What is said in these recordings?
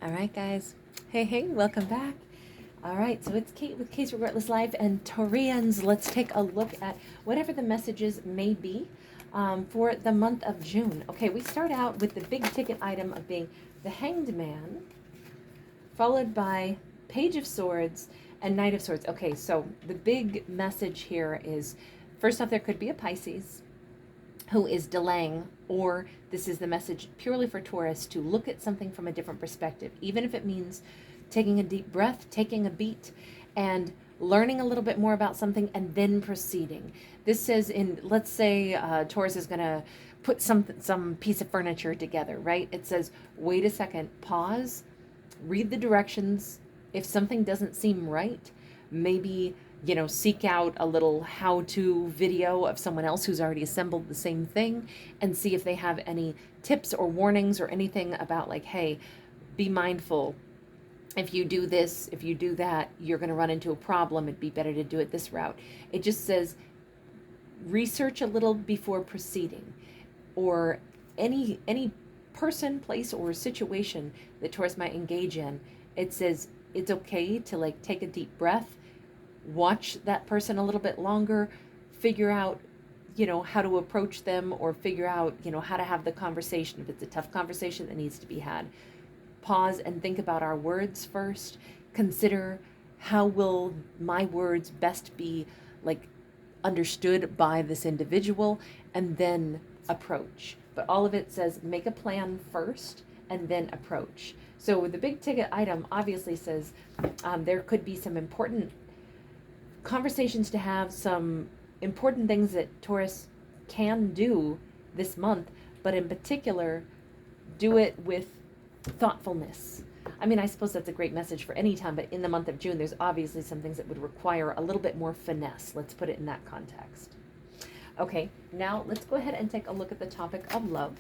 All right, guys. Hey, welcome back. All right, so it's Kate with Kate's Regretless Life and Taurians. Let's take a look at whatever the messages may be for the month of June. Okay, we start out with the big ticket item of being the Hanged Man, followed by Page of Swords and Knight of Swords. Okay, so the big message here is, first off, there could be a Pisces who is delaying, or this is the message purely for Taurus to look at something from a different perspective, even if it means taking a deep breath, taking a beat, and learning a little bit more about something and then proceeding. This says let's say Taurus is going to put some piece of furniture together, right? It says, wait a second, pause, read the directions. If something doesn't seem right, maybe seek out a little how-to video of someone else who's already assembled the same thing and see if they have any tips or warnings or anything about, like, hey, be mindful. If you do this, if you do that, you're going to run into a problem. It'd be better to do it this route. It just says research a little before proceeding, or any person, place, or situation that Taurus might engage in. It says it's okay to take a deep breath, watch that person a little bit longer, figure out how to approach them, or figure out how to have the conversation if it's a tough conversation that needs to be had. Pause and think about our words first. Consider, how will my words best be understood by this individual, and then approach. But all of it says make a plan first and then approach. So the big ticket item obviously says there could be some important conversations to have, some important things that Taurus can do this month, but in particular, do it with thoughtfulness. I mean, I suppose that's a great message for any time, but in the month of June, there's obviously some things that would require a little bit more finesse. Let's put it in that context. Okay, now let's go ahead and take a look at the topic of love.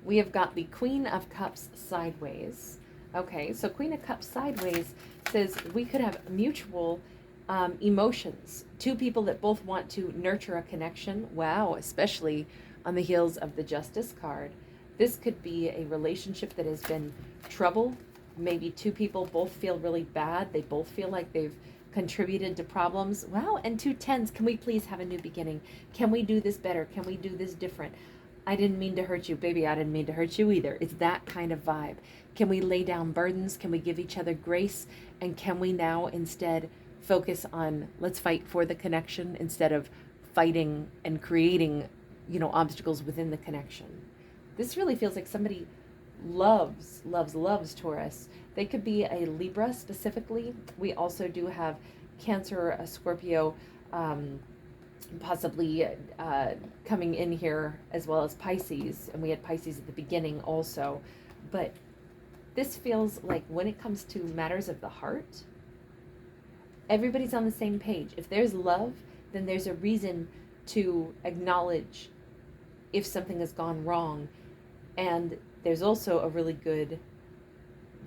We have got the Queen of Cups sideways. Okay, so Queen of Cups sideways says we could have mutual emotions. Two people that both want to nurture a connection. Wow, especially on the heels of the Justice card. This could be a relationship that has been troubled. Maybe two people both feel really bad. They both feel like they've contributed to problems. Wow, and 2 tens. Can we please have a new beginning? Can we do this better? Can we do this different? I didn't mean to hurt you. Baby, I didn't mean to hurt you either. It's that kind of vibe. Can we lay down burdens? Can we give each other grace? And can we now instead focus on, let's fight for the connection instead of fighting and creating, obstacles within the connection? This really feels like somebody loves Taurus. They could be a Libra specifically. We also do have Cancer, a Scorpio, possibly coming in here, as well as Pisces. And we had Pisces at the beginning also. But this feels like when it comes to matters of the heart, everybody's on the same page. If there's love, then there's a reason to acknowledge if something has gone wrong. And there's also a really good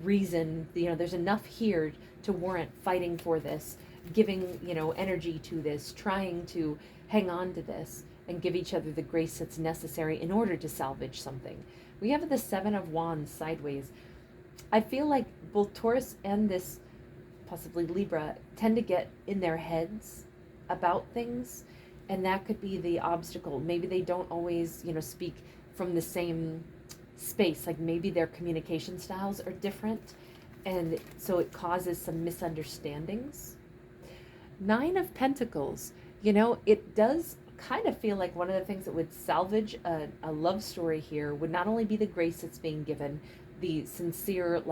reason, there's enough here to warrant fighting for this, giving, energy to this, trying to hang on to this, and give each other the grace that's necessary in order to salvage something. We have the Seven of Wands sideways. I feel like both Taurus and this possibly Libra tend to get in their heads about things, and that could be the obstacle. Maybe they don't always, speak from the same space. Like maybe their communication styles are different, and so it causes some misunderstandings. 9 of Pentacles, it does kind of feel like one of the things that would salvage a love story here would not only be the grace that's being given, the sincere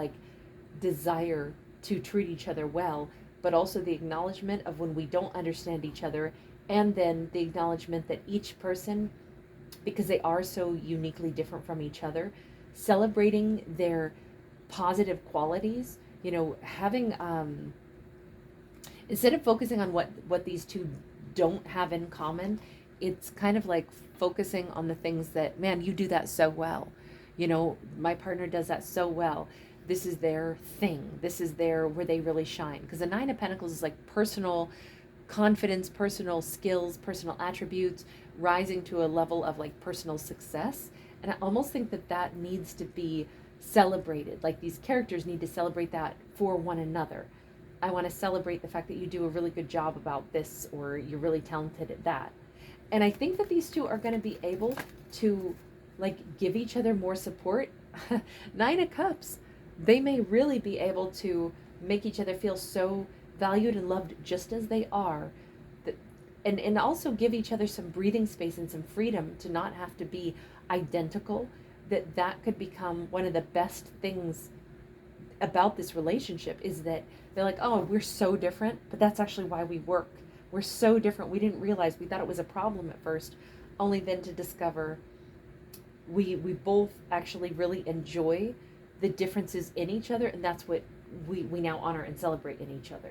desire to treat each other well, but also the acknowledgement of when we don't understand each other, and then the acknowledgement that each person, because they are so uniquely different from each other, celebrating their positive qualities, having instead of focusing on what these two don't have in common, it's kind of like focusing on the things that, man, you do that so well. My partner does that so well. This is their thing. This is where they really shine. Because the 9 of Pentacles is like personal confidence, personal skills, personal attributes, rising to a level of personal success. And I almost think that needs to be celebrated. Like these characters need to celebrate that for one another. I want to celebrate the fact that you do a really good job about this, or you're really talented at that. And I think that these two are going to be able to like give each other more support. Nine of Cups. They may really be able to make each other feel so valued and loved just as they are. That, and also give each other some breathing space and some freedom to not have to be identical. That could become one of the best things about this relationship, is that they're like, oh, we're so different, but that's actually why we work. We're so different. We didn't realize, we thought it was a problem at first, only then to discover we both actually really enjoy the differences in each other, and that's what we now honor and celebrate in each other.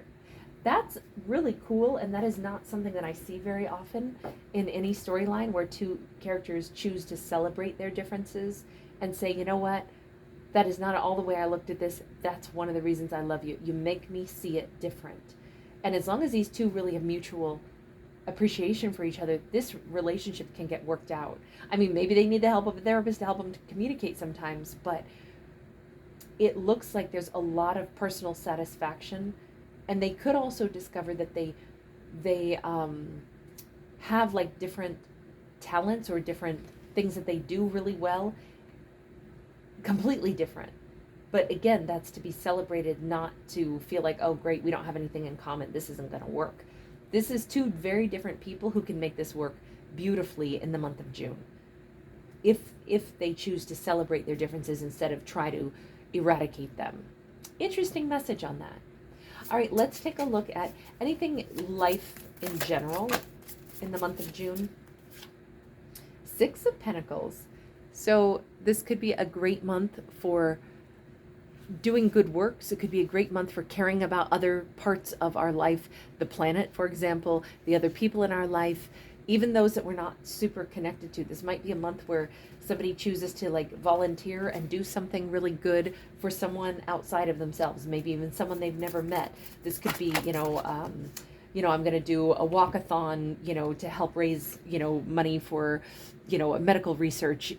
That's really cool, and that is not something that I see very often in any storyline, where two characters choose to celebrate their differences and say, you know what, that is not all the way I looked at this. That's one of the reasons I love you. You make me see it different. And as long as these two really have mutual appreciation for each other, this relationship can get worked out. I mean, maybe they need the help of a therapist to help them to communicate sometimes, but it looks like there's a lot of personal satisfaction. And they could also discover that they have like different talents or different things that they do really well, completely different. But again, that's to be celebrated, not to feel like, oh great, we don't have anything in common, this isn't going to work. This is two very different people who can make this work beautifully in the month of June, if they choose to celebrate their differences instead of try to eradicate them. Interesting message on that. All right, let's take a look at anything life in general in the month of June. Six of Pentacles. So this could be a great month for doing good works. It could be a great month for caring about other parts of our life, the planet, for example, the other people in our life, even those that we're not super connected to. This might be a month where somebody chooses to like volunteer and do something really good for someone outside of themselves, maybe even someone they've never met. This could be, I'm going to do a walkathon, to help raise, money for, medical research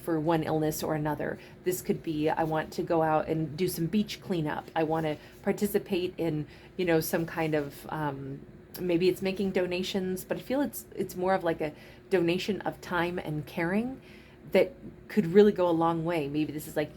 for one illness or another. This could be, I want to go out and do some beach cleanup. I want to participate in, some kind of, maybe it's making donations, but I feel it's more of like a donation of time and caring that could really go a long way. Maybe this is like,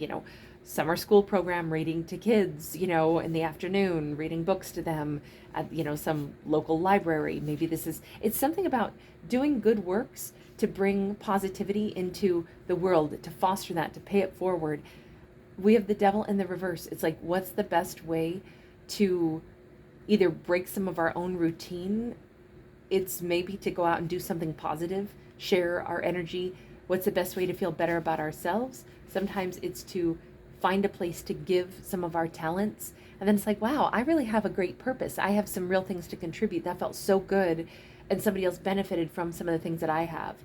summer school program, reading to kids, in the afternoon, reading books to them at, some local library. Maybe it's something about doing good works to bring positivity into the world, to foster that, to pay it forward. We have the Devil in the reverse. It's like, what's the best way to either break some of our own routine? It's maybe to go out and do something positive, share our energy. What's the best way to feel better about ourselves? Sometimes it's to find a place to give some of our talents. And then it's like, wow, I really have a great purpose. I have some real things to contribute. That felt so good. And somebody else benefited from some of the things that I have.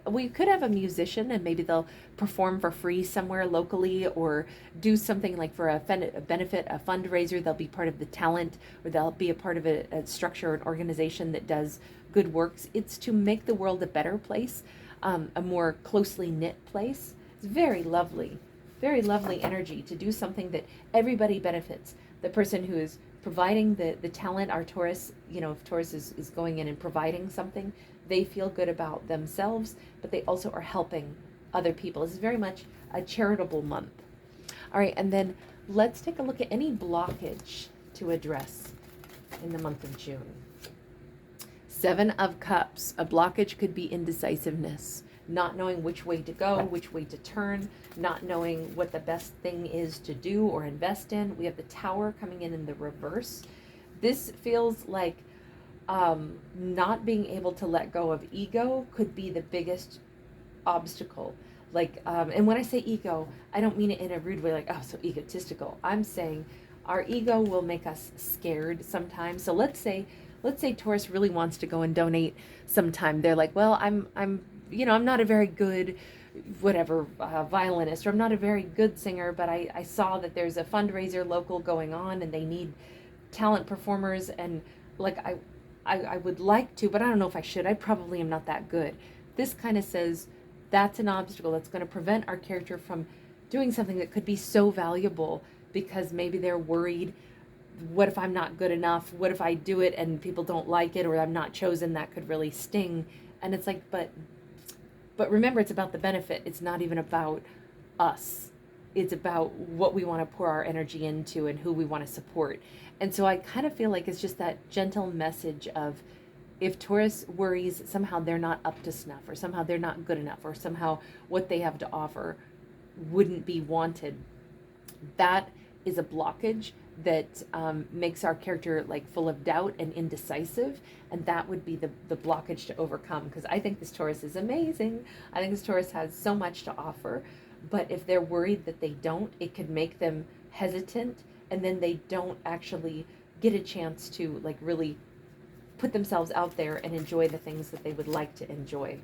We could have a musician and maybe they'll perform for free somewhere locally, or do something like for a benefit, a fundraiser. They'll be part of the talent, or they'll be a part of a structure or an organization that does good works. It's to make the world a better place, a more closely knit place. It's very lovely energy to do something that everybody benefits. The person who is providing the talent, our Taurus, if Taurus is going in and providing something, they feel good about themselves, but they also are helping other people. This is very much a charitable month. All right, and then let's take a look at any blockage to address in the month of June. Seven of Cups. A blockage could be indecisiveness, not knowing which way to go, which way to turn, not knowing what the best thing is to do or invest in. We have the Tower coming in the reverse. This feels like not being able to let go of ego could be the biggest obstacle. Like, and when I say ego, I don't mean it in a rude way, like, oh, so egotistical. I'm saying our ego will make us scared sometimes. So let's say Taurus really wants to go and donate sometime. They're like, well, I'm not a very good violinist, or I'm not a very good singer, but I saw that there's a fundraiser local going on and they need talent performers, and like I would like to, but I don't know if I should. I probably am not that good. This kind of says that's an obstacle that's going to prevent our character from doing something that could be so valuable because maybe they're worried, what if I'm not good enough? What if I do it and people don't like it, or I'm not chosen? That could really sting. And it's like, but remember, it's about the benefit. It's not even about us. It's about what we want to pour our energy into and who we want to support. And so I kind of feel like it's just that gentle message of, if Taurus worries somehow they're not up to snuff, or somehow they're not good enough, or somehow what they have to offer wouldn't be wanted, that is a blockage that makes our character like full of doubt and indecisive, and that would be the blockage to overcome. Because I think this Taurus is amazing. I think this Taurus has so much to offer, but if they're worried that they don't, it could make them hesitant, and then they don't actually get a chance to like really put themselves out there and enjoy the things that they would like to enjoy.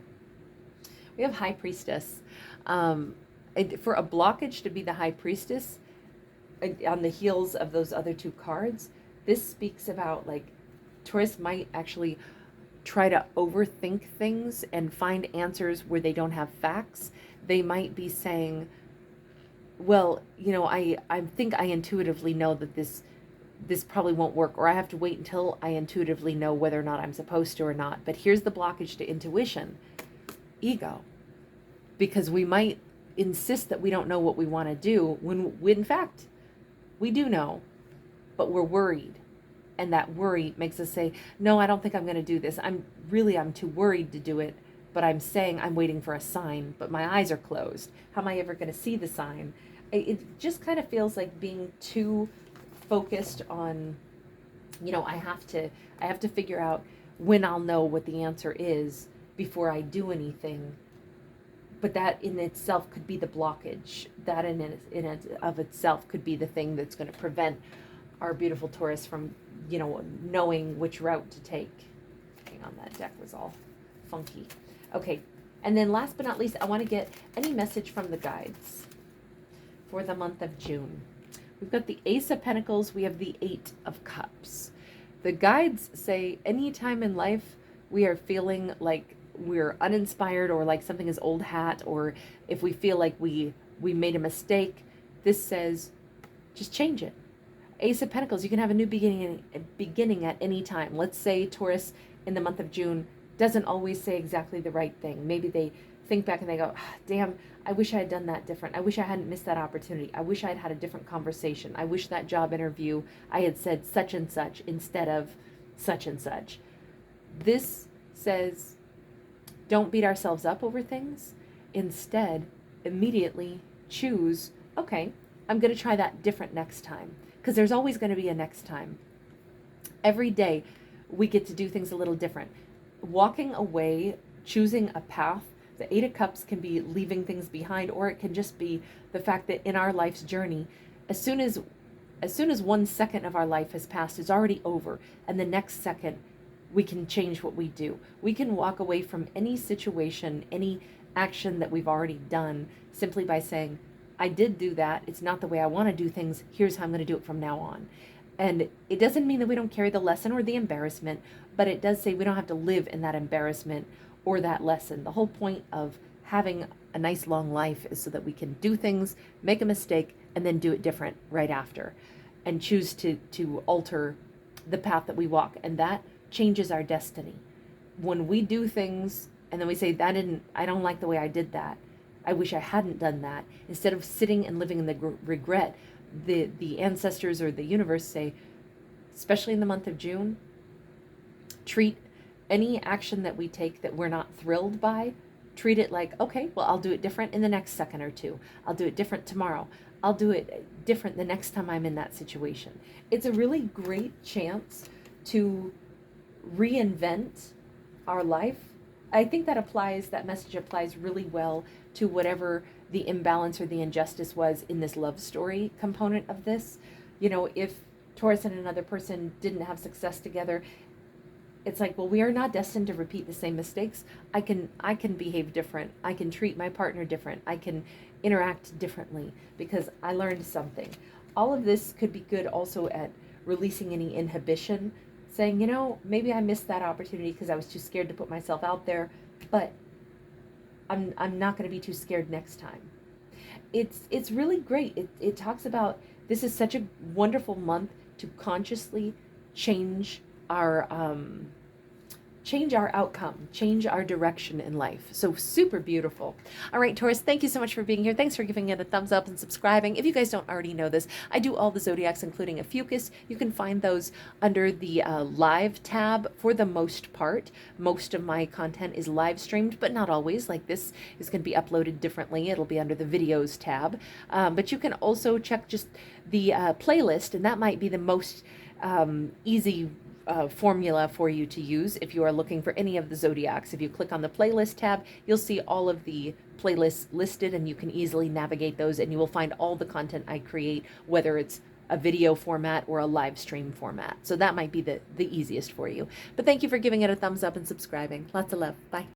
We have High Priestess. For a blockage to be the High Priestess on the heels of those other two cards, this speaks about like Taurus might actually try to overthink things and find answers where they don't have facts. They might be saying, well, you know, I think I intuitively know that this probably won't work, or I have to wait until I intuitively know whether or not I'm supposed to or not. But here's the blockage to intuition: ego. Because we might insist that we don't know what we want to do when in fact we do know, but we're worried. And that worry makes us say, no, I don't think I'm going to do this. I'm too worried to do it, but I'm saying I'm waiting for a sign, but my eyes are closed. How am I ever going to see the sign? It just kind of feels like being too focused on, you know, I have to figure out when I'll know what the answer is before I do anything. But that in itself could be the blockage. That in it of itself could be the thing that's going to prevent our beautiful Taurus from, you know, knowing which route to take. Hang on, that deck was all funky. Okay, and then last but not least, I want to get any message from the guides for the month of June. We've got the Ace of Pentacles. We have the Eight of Cups. The guides say anytime in life we are feeling like we're uninspired, or like something is old hat, or if we feel like we made a mistake, this says just change it. Ace of Pentacles, you can have a new beginning at any time. Let's say Taurus in the month of June doesn't always say exactly the right thing. Maybe they think back and they go, damn, I wish I had done that different. I wish I hadn't missed that opportunity. I wish I had had a different conversation. I wish that job interview I had said such and such instead of such and such. This says, don't beat ourselves up over things. Instead, immediately choose, okay, I'm going to try that different next time. Because there's always going to be a next time. Every day, we get to do things a little different. Walking away, choosing a path. The Eight of Cups can be leaving things behind, or it can just be the fact that in our life's journey, as soon as 1 second of our life has passed, it's already over. And the next second, we can change what we do. We can walk away from any situation, any action that we've already done, simply by saying, I did do that. It's not the way I want to do things. Here's how I'm going to do it from now on. And it doesn't mean that we don't carry the lesson or the embarrassment, but it does say we don't have to live in that embarrassment or that lesson. The whole point of having a nice long life is so that we can do things, make a mistake, and then do it different right after, and choose to alter the path that we walk. And that changes our destiny. When we do things and then we say, I don't like the way I did that. I wish I hadn't done that. Instead of sitting and living in the regret, the ancestors or the universe say, especially in the month of June, treat any action that we take that we're not thrilled by, treat it like, okay, well, I'll do it different in the next second or two. I'll do it different tomorrow. I'll do it different the next time I'm in that situation. It's a really great chance to reinvent our life. I think that message applies really well to whatever the imbalance or the injustice was in this love story component of this. You know, if Taurus and another person didn't have success together, it's like, well, we are not destined to repeat the same mistakes. I can behave different. I can treat my partner different. I can interact differently because I learned something. All of this could be good also at releasing any inhibition, saying, you know, maybe I missed that opportunity because I was too scared to put myself out there, but I'm not going to be too scared next time. it's really great. It talks about, this is such a wonderful month to consciously change our change our outcome, change our direction in life. So super beautiful. All right, Taurus, thank you so much for being here. Thanks for giving it a thumbs up and subscribing. If you guys don't already know this, I do all the zodiacs, including Ophiuchus. You can find those under the live tab for the most part. Most of my content is live streamed, but not always. Like this is going to be uploaded differently. It'll be under the videos tab. But you can also check just the playlist, and that might be the most easy formula for you to use if you are looking for any of the zodiacs. If you click on the playlist tab, you'll see all of the playlists listed, and you can easily navigate those, and you will find all the content I create, whether it's a video format or a live stream format. So that might be the easiest for you. But thank you for giving it a thumbs up and subscribing. Lots of love. Bye.